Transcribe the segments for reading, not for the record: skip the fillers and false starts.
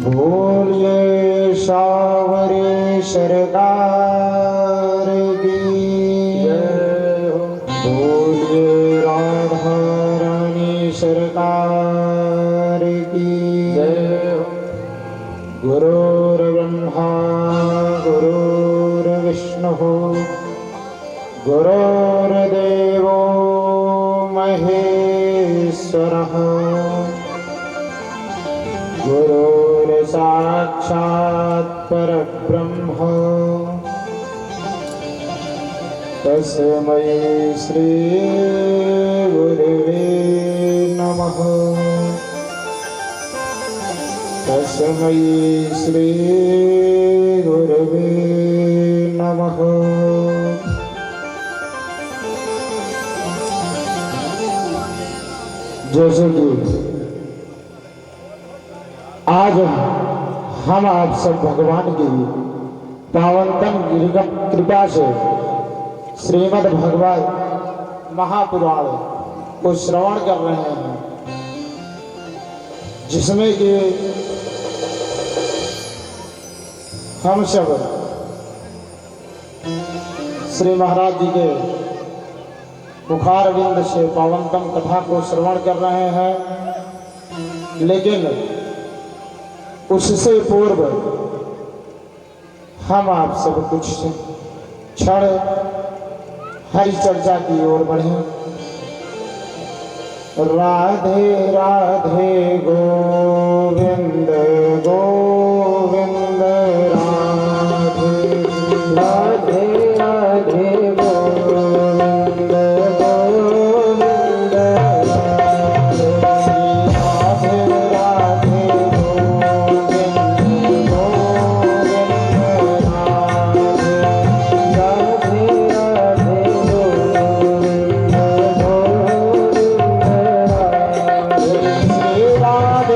बोलिए सावरे सरकार की जय हो। बोलिए राधा रानी सरकार की जय हो। गुरुर्ब्रह्मा गुरुर्विष्णुः गुरुर्देवो महेश्वरः गुरुर्साक्षात् परब्रह्म तस्मै श्री गुरुवे नमः। तस्मै श्री गुरुवे नमः। जैसे कि आज हम आप सब भगवान की पावनतम कृपा से श्रीमद् भगवत महापुराण को श्रवण कर रहे हैं, जिसमें कि हम सब श्री महाराज जी के मुखारविंद से पावनतम कथा को श्रवण कर रहे हैं। लेकिन उससे पूर्व हम आप सब कुछ क्षण हरि चर्चा की ओर बढ़े। राधे राधे गोविंद गोविंद राधे राधे राधे गोविंद गोविंद राधे राधे राधे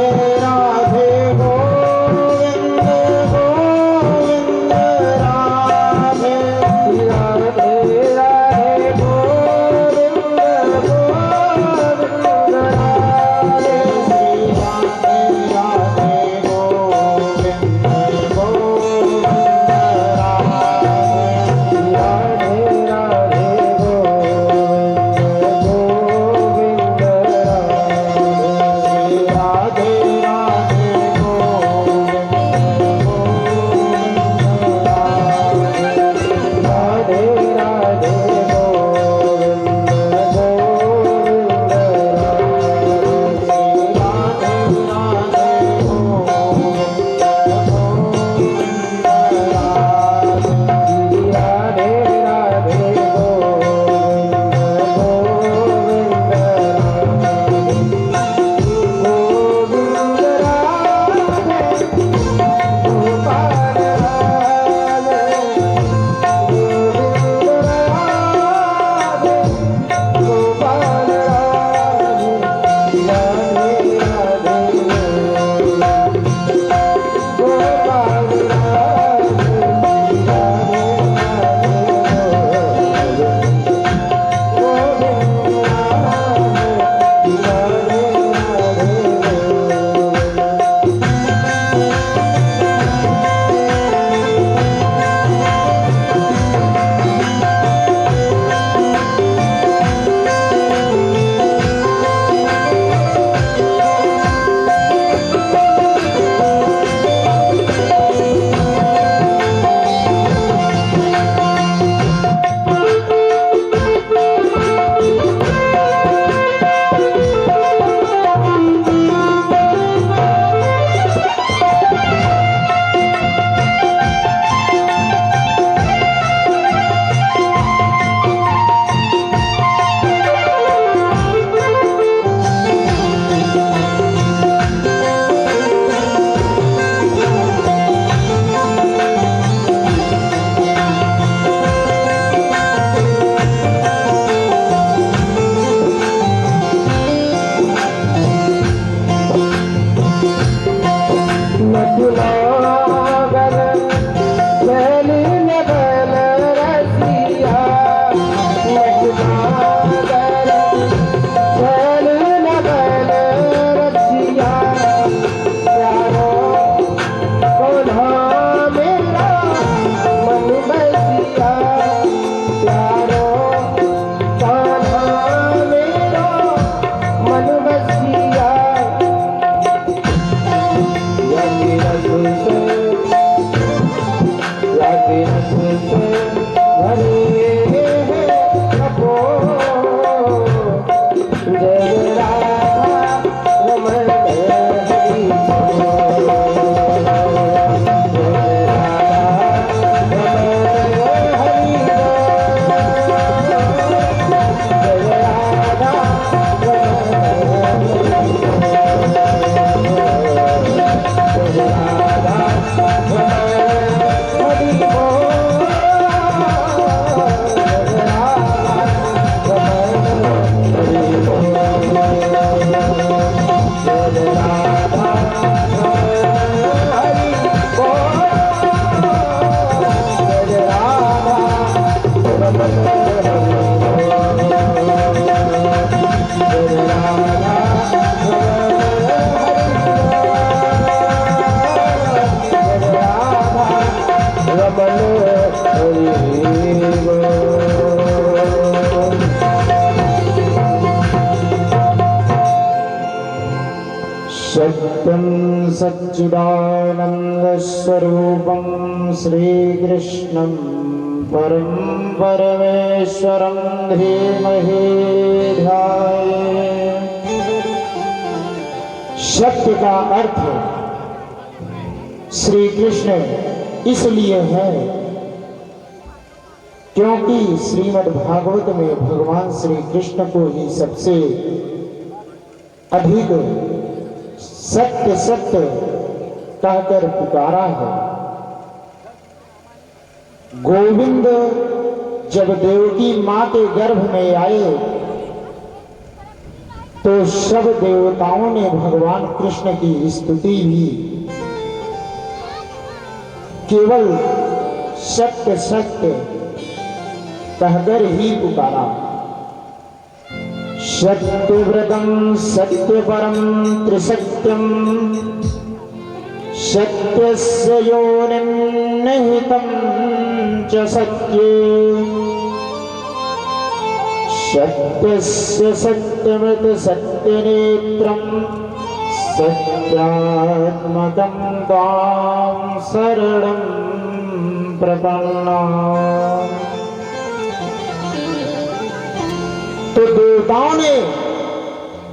सत्यं सच्चिदानन्दस्वरूपं श्रीकृष्णं परं परमेश्वरं धीमहि ध्यायेत्। सत्य का अर्थ श्री कृष्ण इसलिए है क्योंकि श्रीमद् भागवत में भगवान श्री कृष्ण को ही सबसे अधिक सत्य सत्य कहकर पुकारा है। गोविंद जब देवकी मां के गर्भ में आए तो सब देवताओं ने भगवान कृष्ण की स्तुति भी केवल सत्य सत्य कहकर ही पुकारा। सत्यव्रतम सत्यपरम त्रिसत्यम सत्यस्य योनिं निहितं च सत्ये सत्यस्य सत्यमृत सत्यनेत्रं सत्यात्मकं तां शरणं प्रपन्नाम्। तो देवताओं ने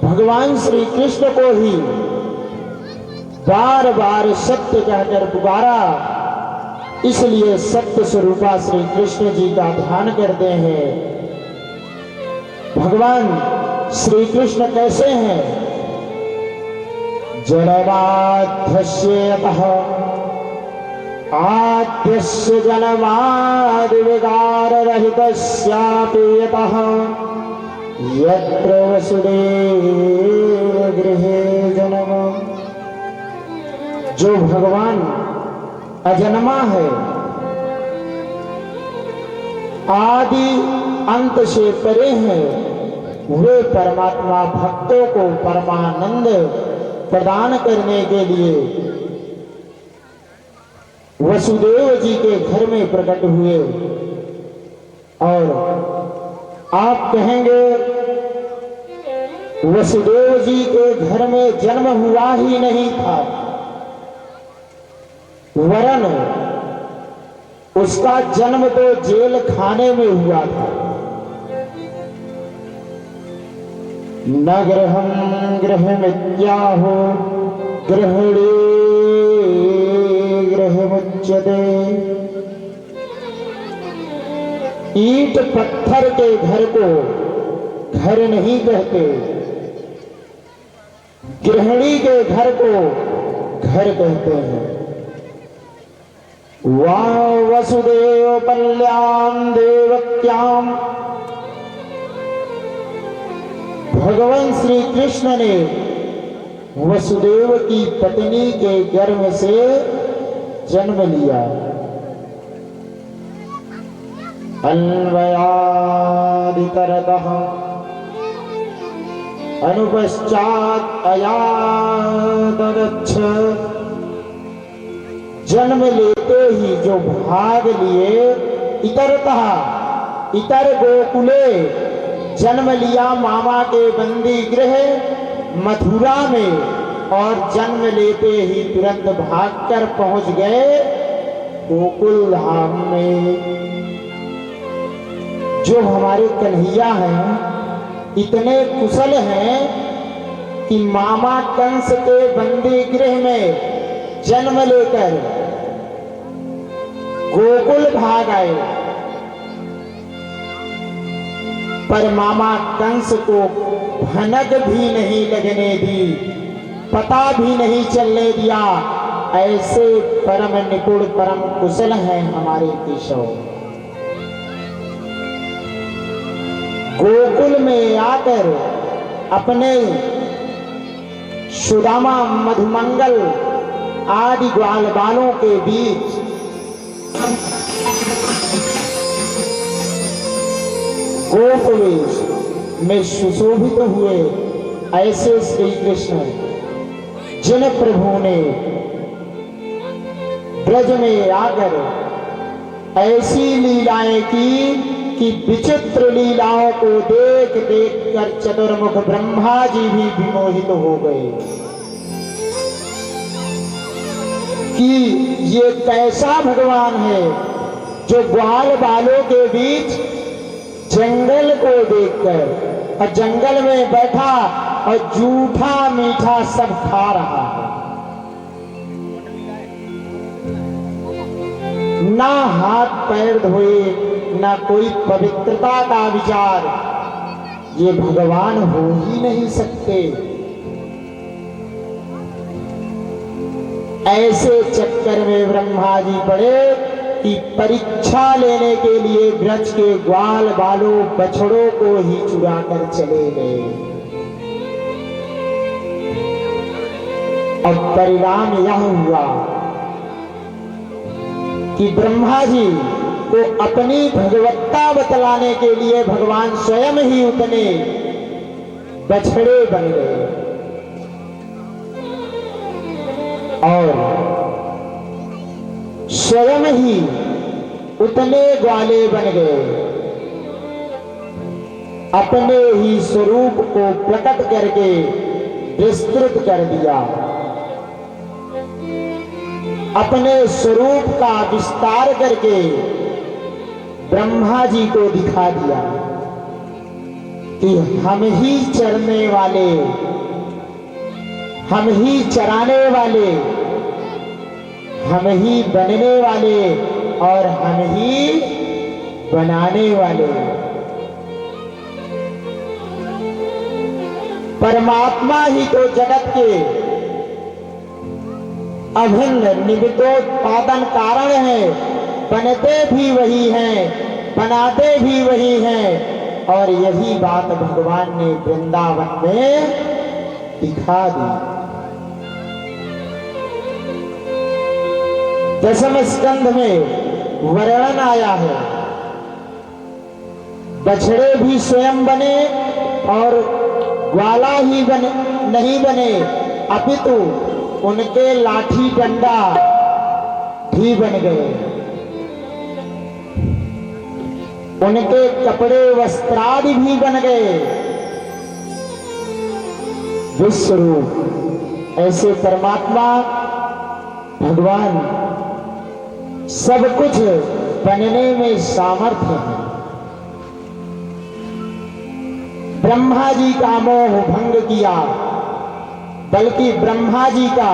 भगवान श्री कृष्ण को ही बार बार सत्य कहकर पुकारा, इसलिए सत्य स्वरूपा श्री कृष्ण जी का ध्यान करते हैं। भगवान श्री कृष्ण कैसे हैं? जन्माद्यस्यतः आद्यस्य जन्मादि विकार रहितस्यापि यतः यत्र वसुदेव गृहे जन्म। जो भगवान अजन्मा है, आदि अंत से परे हैं, वे परमात्मा भक्तों को परमानंद प्रदान करने के लिए वसुदेव जी के घर में प्रकट हुए। और आप कहेंगे वसुदेव जी के घर में जन्म हुआ ही नहीं था, वरन उसका जन्म तो जेल खाने में हुआ था। न गृहं गृहमित्याहो गृहिणी गृहमुच्यते। ईंट पत्थर के घर को घर नहीं कहते, गृहिणी के घर को घर कहते हैं। वसुदेव पल्याम देवक्याम। भगवान श्री कृष्ण ने वसुदेव की पत्नी के गर्भ से जन्म लिया। अन्वयादितरतः अनुपश्चात अयादगच्छ। जन्म लेते ही जो भाग लिए इतरतः इतर गोकुले जन्म लिया मामा के बंदी गृह मथुरा में, और जन्म लेते ही तुरंत भागकर पहुंच गए गोकुल धाम में। जो हमारे कन्हैया हैं इतने कुशल हैं कि मामा कंस के बंदी गृह में जन्म लेकर गोकुल भाग आए, पर मामा कंस को भनक भी नहीं लगने दी, पता भी नहीं चलने दिया। ऐसे परम निपुण परम कुशल हैं हमारे केशव। गोकुल में आकर अपने सुदामा मधुमंगल आदि ग्वाल बालों के बीच गोपवेश में सुशोभित हुए ऐसे श्री कृष्ण जिन प्रभु ने ब्रज में आकर ऐसी लीलाएं की कि विचित्र लीलाओं को देख देख कर चतुर्मुख ब्रह्मा जी भी विमोहित हो गए। कि ये कैसा भगवान है जो ग्वाल बालों के बीच जंगल को देखकर और जंगल में बैठा और जूठा मीठा सब खा रहा है, ना हाथ पैर धोए, ना कोई पवित्रता का विचार। ये भगवान हो ही नहीं सकते। ऐसे चक्कर में ब्रह्मा जी पड़े कि परीक्षा लेने के लिए ब्रज के ग्वाल बालों बछड़ों को ही चुरा कर चले गए। और परिणाम यह हुआ कि ब्रह्मा जी को अपनी भगवत्ता बतलाने के लिए भगवान स्वयं ही उतने बछड़े बन गए और स्वयं ही उतने ग्वाले बन गए। अपने ही स्वरूप को प्रकट करके विस्तृत कर दिया, अपने स्वरूप का विस्तार करके ब्रह्मा जी को दिखा दिया कि हम ही चरने वाले, हम ही चराने वाले, हम ही बनने वाले और हम ही बनाने वाले परमात्मा ही तो जगत के अभिन्न निमित्तोत्पादन कारण है। बनते भी वही हैं, बनाते भी वही हैं और यही बात भगवान ने वृंदावन में दिखा दी। दसम स्कंध में वर्णन आया है, बछड़े भी स्वयं बने और ग्वाला ही नहीं बने, अपितु उनके लाठी डंडा भी बन गए, उनके कपड़े वस्त्रादि भी बन गए। विश्वरूप ऐसे परमात्मा भगवान सब कुछ बनने में सामर्थ्य है। ब्रह्मा जी का मोह भंग किया, बल्कि ब्रह्मा जी का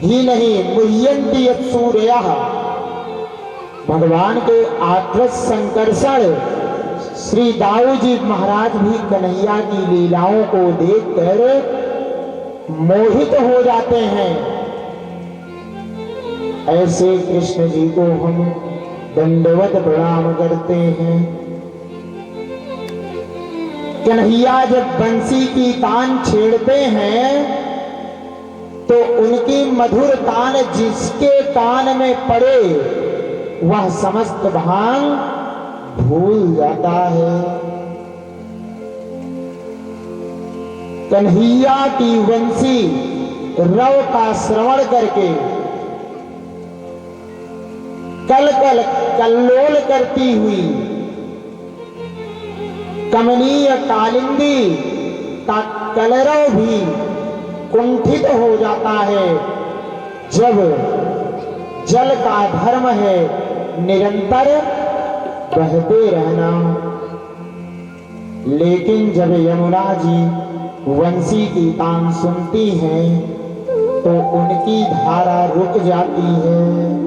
ही नहीं, मुह्यन्ति यत् सूरयः, भगवान के आकृत संकर्षण श्री दाऊ जी महाराज भी कन्हैया की लीलाओं को देखकर मोहित हो जाते हैं। ऐसे कृष्ण जी को हम दंडवत प्रणाम करते हैं। कन्हैया जब बंसी की तान छेड़ते हैं तो उनकी मधुर तान जिसके कान में पड़े वह समस्त भान भूल जाता है। कन्हैया की बंसी रव का श्रवण करके कल कल कल्लोल करती हुई कमनीय कालिंदी का कलरव भी कुंठित हो जाता है। जब जल का धर्म है निरंतर बहते रहना, लेकिन जब यमुना जी वंशी की तान सुनती हैं तो उनकी धारा रुक जाती है।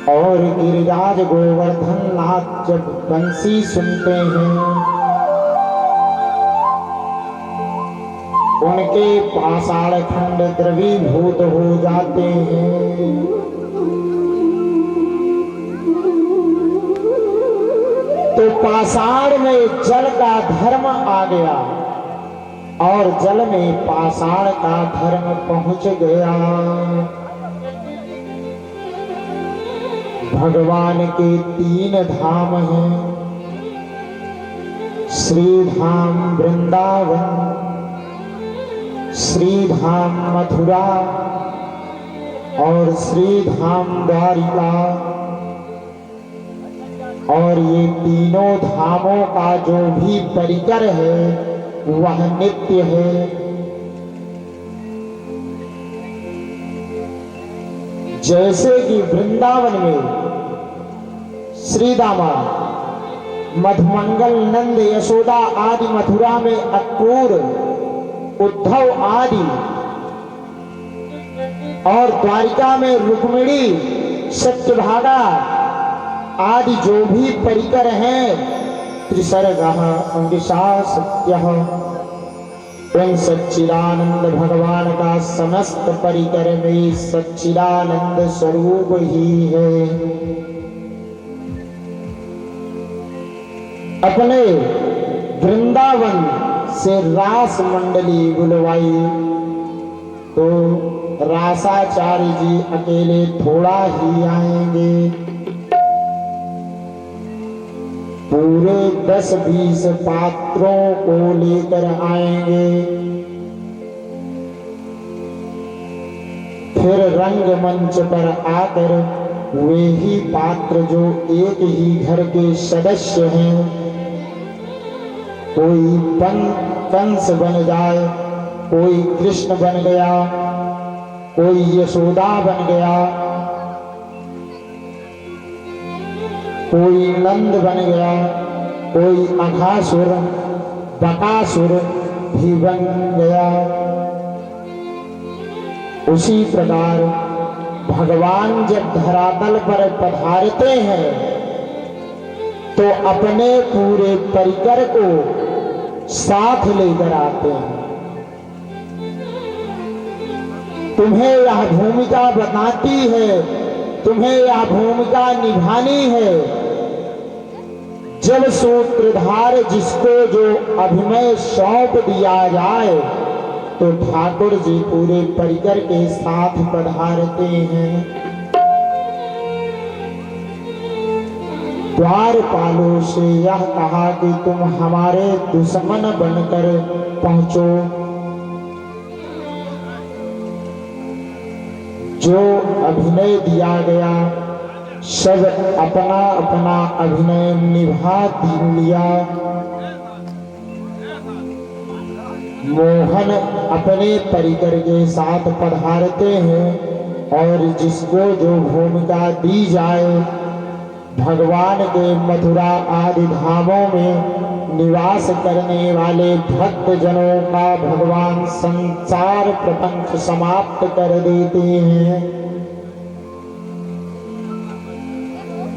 और गिरिराज गोवर्धन नाथ जब बंसी सुनते हैं उनके पाषाण खंड द्रवीभूत हो जाते हैं। तो पाषाण में जल का धर्म आ गया और जल में पाषाण का धर्म पहुंच गया। भगवान के 3 धाम हैं, श्री धाम वृंदावन, श्री धाम मथुरा और श्री धाम द्वारिका। और ये तीनों धामों का जो भी परिकर है वह नित्य है। जैसे कि वृंदावन में श्री दामा, मधुमंगल, नंद, यशोदा आदि, मथुरा में अक्रूर, उद्धव आदि, और द्वारिका में रुक्मिणी, सत्यभागा आदि जो भी परिकर हैं, त्रिसर्गः अंगिषा सत्यः, उन सच्चिदानंद भगवान का समस्त परिकर में सच्चिदानंद स्वरूप ही है। अपने वृंदावन से रास मंडली बुलवाई तो रासाचार्य जी अकेले थोड़ा ही आएंगे, पूरे 10-20 पात्रों को लेकर आएंगे। फिर रंगमंच पर आकर वे ही पात्र जो एक ही घर के सदस्य हैं, कोई कंस बन जाए, कोई कृष्ण बन गया, कोई यशोदा बन गया, कोई नंद बन गया, कोई अघासुर, बकासुर भी बन गया। उसी प्रकार भगवान जब धरातल पर पधारते हैं तो अपने पूरे परिकर को साथ लेकर आते हैं। तुम्हें यह भूमिका बताती है, तुम्हें यह भूमिका निभानी है। जब सूत्रधार जिसको जो अभिनय सौंप दिया जाए तो ठाकुर जी पूरे परिकर के साथ पधारते हैं। द्वारपालों से यह कहा कि तुम हमारे दुश्मन बनकर पहुंचो। जो अभिनय दिया गया सब अपना अपना अभिनय निभा लिया। मोहन अपने परिकर के साथ पधारते हैं और जिसको जो भूमिका दी जाए, भगवान के मथुरा आदि धामों में निवास करने वाले भक्त जनों का भगवान संसार प्रपंच समाप्त कर देते हैं।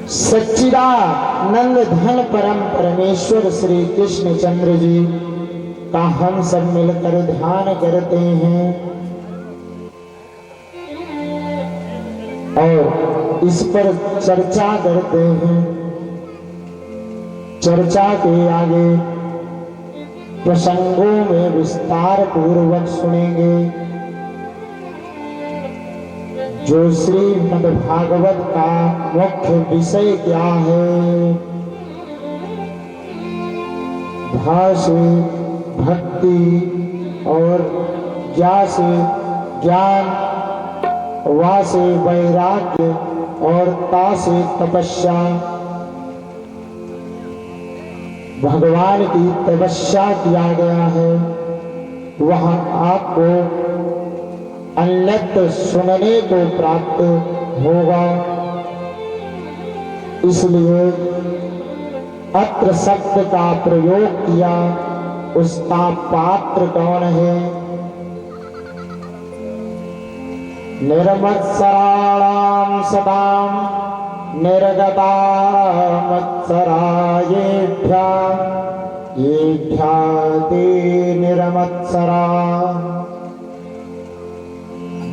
सच्चिदानंद धन परम परमेश्वर श्री कृष्ण चंद्र जी का हम सब मिलकर ध्यान करते हैं और इस पर चर्चा करते हैं। चर्चा के आगे प्रसंगों में विस्तार पूर्वक सुनेंगे। जो श्रीमद् भागवत का मुख्य विषय क्या है, भा से भक्ति और ज्ञा से ज्ञान, वा से वैराग्य और ता से तपस्या। भगवान की तपस्या किया गया है, वह आपको अन्यत्र सुनने को प्राप्त होगा। इसलिए अत्र शब्द का प्रयोग किया, उसका पात्र कौन है? निर्मत्सराणां सतां निर्गता मत्सरायेभ्या येभ्या ते निर्मत्सरा।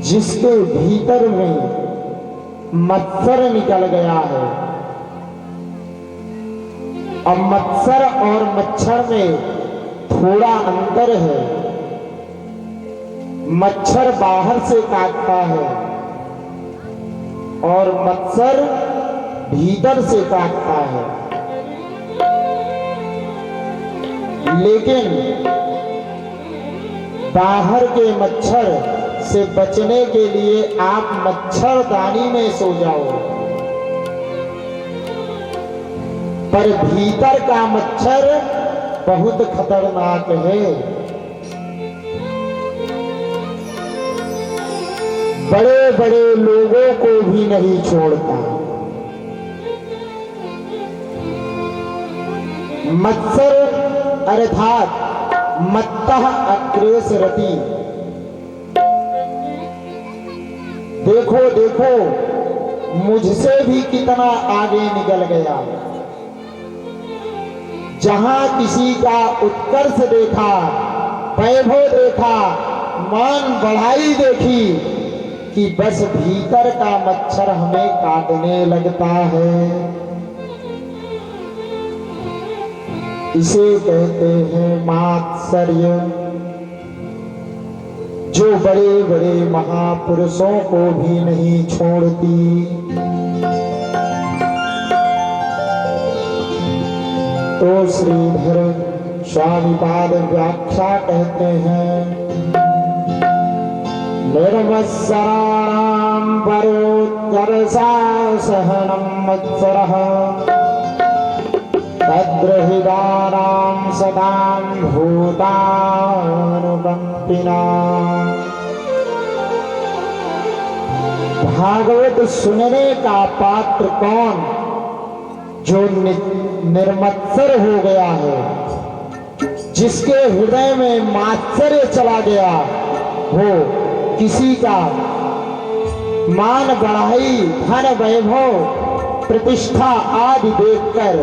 जिसके भीतर में मत्सर निकल गया है। अब मत्सर और मच्छर में थोड़ा अंतर है। मच्छर बाहर से काटता है और मत्सर भीतर से काटता है। लेकिन बाहर के मच्छर से बचने के लिए आप मच्छरदानी में सो जाओ, पर भीतर का मच्छर बहुत खतरनाक है। बड़े बड़े लोगों को भी नहीं छोड़ता। मत्सर अर्थात मत्तः अग्रेसरति। देखो देखो मुझसे भी कितना आगे निकल गया। जहां किसी का उत्कर्ष देखा, वैभव देखा, मान बढ़ाई देखी कि बस भीतर का मच्छर हमें काटने लगता है। इसे कहते हैं मात्सर्य, जो बड़े बड़े महापुरुषों को भी नहीं छोड़ती। तो श्रीधर स्वामीपाद व्याख्या कहते हैं, निर्मत्सराणां परोत्कर्षा सहनं मत्सरः तद्रहितानां सदां भूतानुकंपिनां। भागवत सुनने का पात्र कौन? जो निर्मत्सर हो गया है, जिसके हृदय में मात्सर्य चला गया हो, किसी का मान बढ़ाई, धन वैभव प्रतिष्ठा आदि देखकर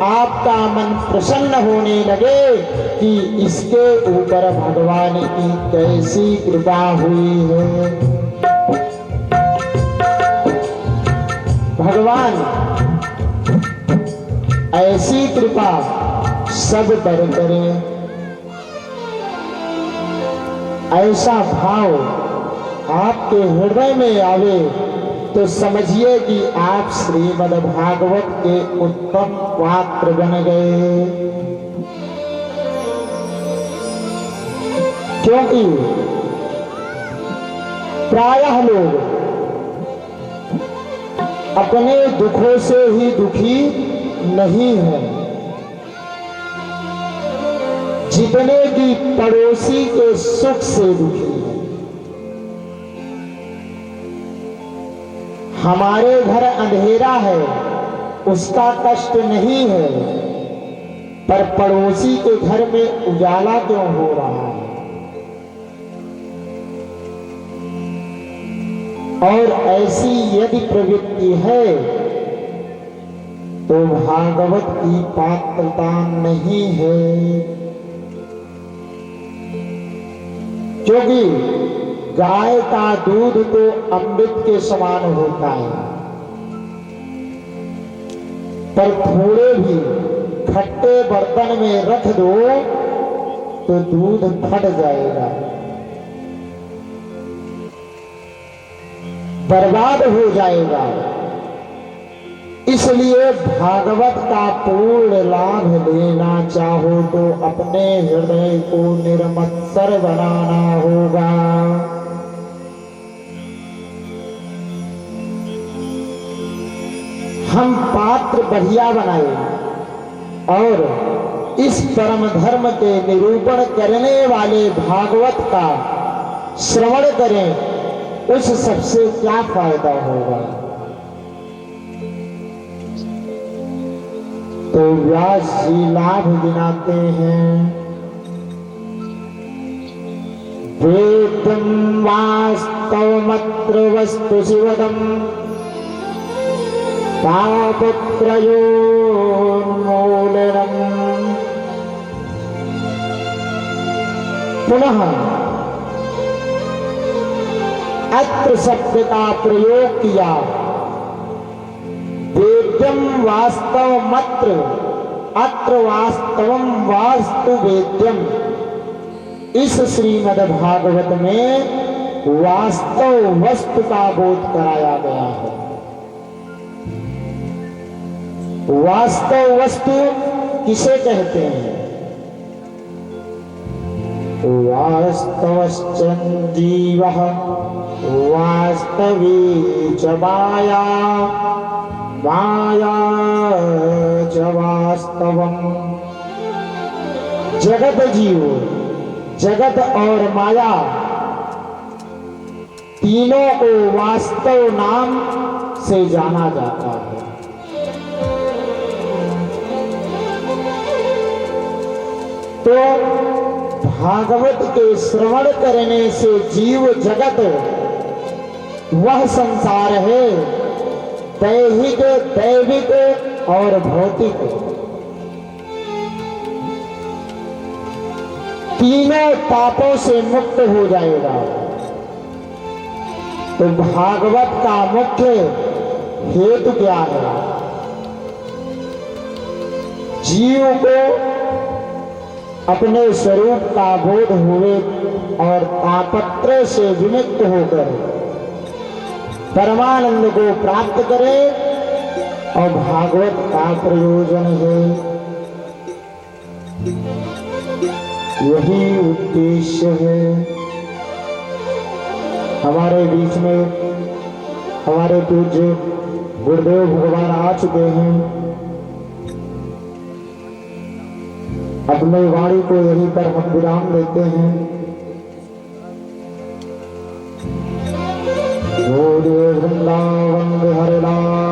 आपका मन प्रसन्न होने लगे कि इसके ऊपर भगवान की कैसी कृपा हुई है। भगवान ऐसी कृपा सब पर करें। ऐसा भाव आपके हृदय में आवे तो समझिए कि आप श्रीमद् भागवत के उत्तम पात्र बन गए। क्योंकि प्रायः लोग अपने दुखों से ही दुखी नहीं हैं, जितने की पड़ोसी के सुख से दुखी है। हमारे घर अंधेरा है, उसका कष्ट नहीं है, पर पड़ोसी के घर में उजाला क्यों हो रहा है? और ऐसी यदि प्रवृत्ति है तो भागवत की पात्रता नहीं है। क्योंकि गाय का दूध तो अमृत के समान होता है, पर थोड़े भी खट्टे बर्तन में रख दो तो दूध फट जाएगा, बर्बाद हो जाएगा। इसलिए भागवत का पूर्ण लाभ लेना चाहो तो अपने हृदय को निर्मत्सर बनाना होगा। हम पात्र बढ़िया बनाए और इस परम धर्म के निरूपण करने वाले भागवत का श्रवण करें, उस सबसे क्या फायदा होगा? तो व्यास जी लाभ गिनाते हैं। वेदं वास्तवमत्र वस्तु शिवदम् तापत्रयोन्मूलनम्। पुनः अत्र शब्द का प्रयोग किया। वेद्यम वास्तवमत्र, अत्र वास्तवम वास्तु वेद्यम। इस श्रीमद् भागवत में वास्तव वस्तु का बोध कराया गया है। वास्तव वस्तु किसे कहते हैं? वास्तवश्चन्द्रीवः वास्तवी च माया, माया च वास्तवम्। जगत जीव, जगत और माया तीनों को वास्तव नाम से जाना जाता है। तो भागवत के श्रवण करने से जीव जगत वह संसार है, दैहिक, दैविक और भौतिक, तीनों पापों से मुक्त हो जाएगा। तो भागवत का मुख्य हेतु क्या है? जीव को अपने स्वरूप का बोध हुए और तापत्र से विमुक्त होकर परमानंद को प्राप्त करे, और भागवत का प्रयोजन है, यही उद्देश्य है। हमारे बीच में हमारे पूज्य गुरुदेव भगवान आ चुके हैं। अपने वाणी को यहीं पर हम विराम देते हैं। वृंदावन हरे लाल